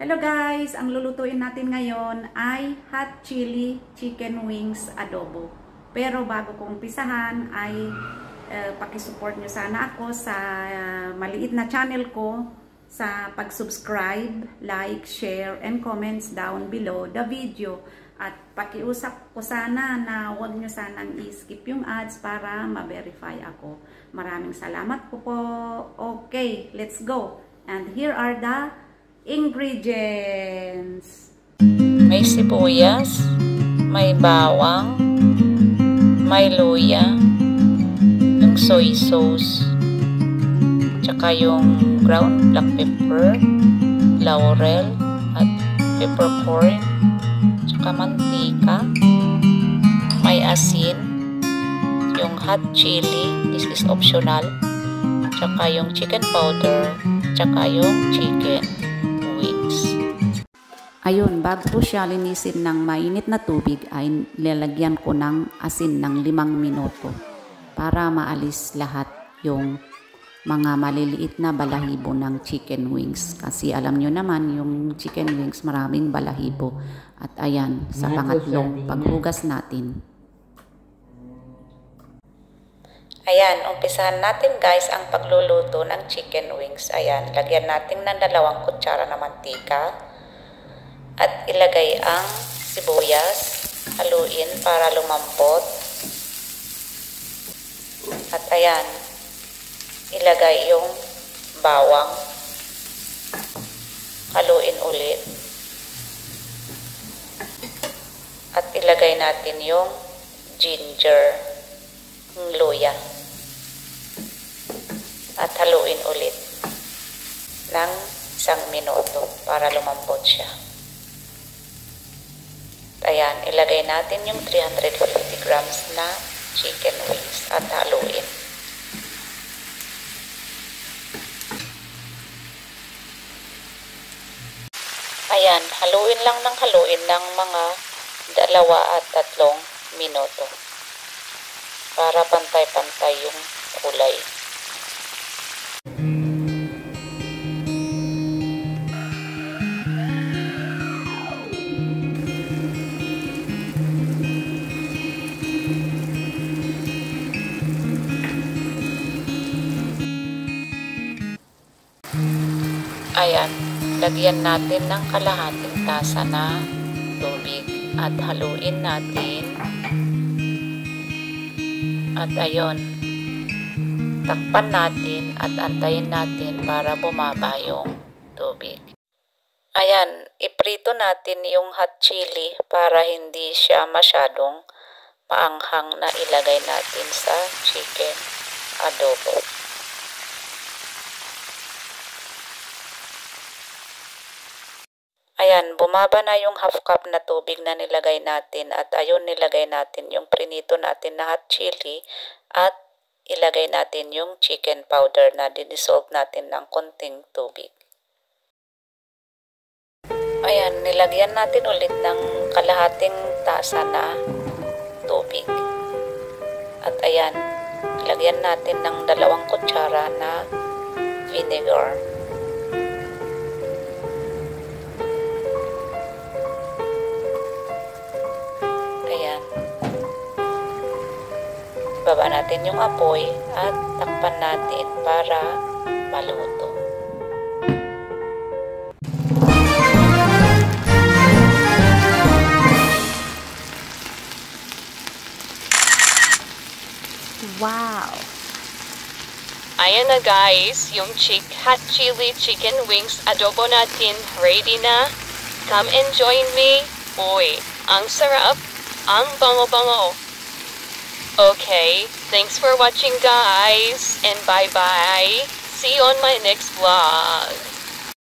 Hello guys! Ang lulutuin natin ngayon ay hot chili chicken wings adobo. Pero bago kong umpisahan ay pakisupport nyo sana ako sa maliit na channel ko sa pag-subscribe, like, share, and comments down below the video. At pakiusap ko sana na huwag nyo sanang i-skip yung ads para ma-verify ako. Maraming salamat po. Okay, let's go! And here are the ingredients. May sibuyas, may bawang, may luya, yung soy sauce, tsaka yung ground black pepper, laurel, at peppercorn, tsaka mantika, may asin, yung hot chili, this is optional, tsaka yung chicken powder, tsaka yung chicken wings. Ayun, bago ko siya linisin ng mainit na tubig ay nilalagyan ko ng asin ng 5 minuto para maalis lahat yung mga maliliit na balahibo ng chicken wings. Kasi alam nyo naman yung chicken wings maraming balahibo. At ayan, sa pangatlong paghugas natin. Ayan, umpisahan natin guys ang pagluluto ng chicken wings. Ayan, lagyan natin ng 2 kutsara na mantika. At ilagay ang sibuyas. Haluin para lumambot. At ayan, ilagay yung bawang. Haluin ulit. At ilagay natin yung ginger, yung luya. At haluin ulit ng 1 minuto para lumambot siya. Ayan, ilagay natin yung 350 grams na chicken wings at haluin. Ayan, haluin lang ng haluin ng mga 2 at 3 minuto para pantay-pantay yung kulay. Ayan, lagyan natin ng kalahating tasa na tubig at haluin natin. At ayun, takpan natin at antayin natin para bumaba yung tubig. Ayan, iprito natin yung hot chili para hindi siya masyadong maanghang na ilagay natin sa chicken adobo. Ayan, bumaba na yung half cup na tubig na nilagay natin at ayun nilagay natin yung prinito natin na hot chili at ilagay natin yung chicken powder na didissolve natin ng konting tubig. Ayan, nilagyan natin ulit ng kalahating tasa na tubig. At ayan, lagyan natin ng 2 kutsara na vinegar. Baba natin yung apoy at takpan natin para maluto. Wow! Ayan na guys, yung hot chili chicken wings adobo natin ready na. Come and join me. Uy, ang sarap, ang bango-bango. Okay, thanks for watching guys, and bye-bye. See you on my next vlog.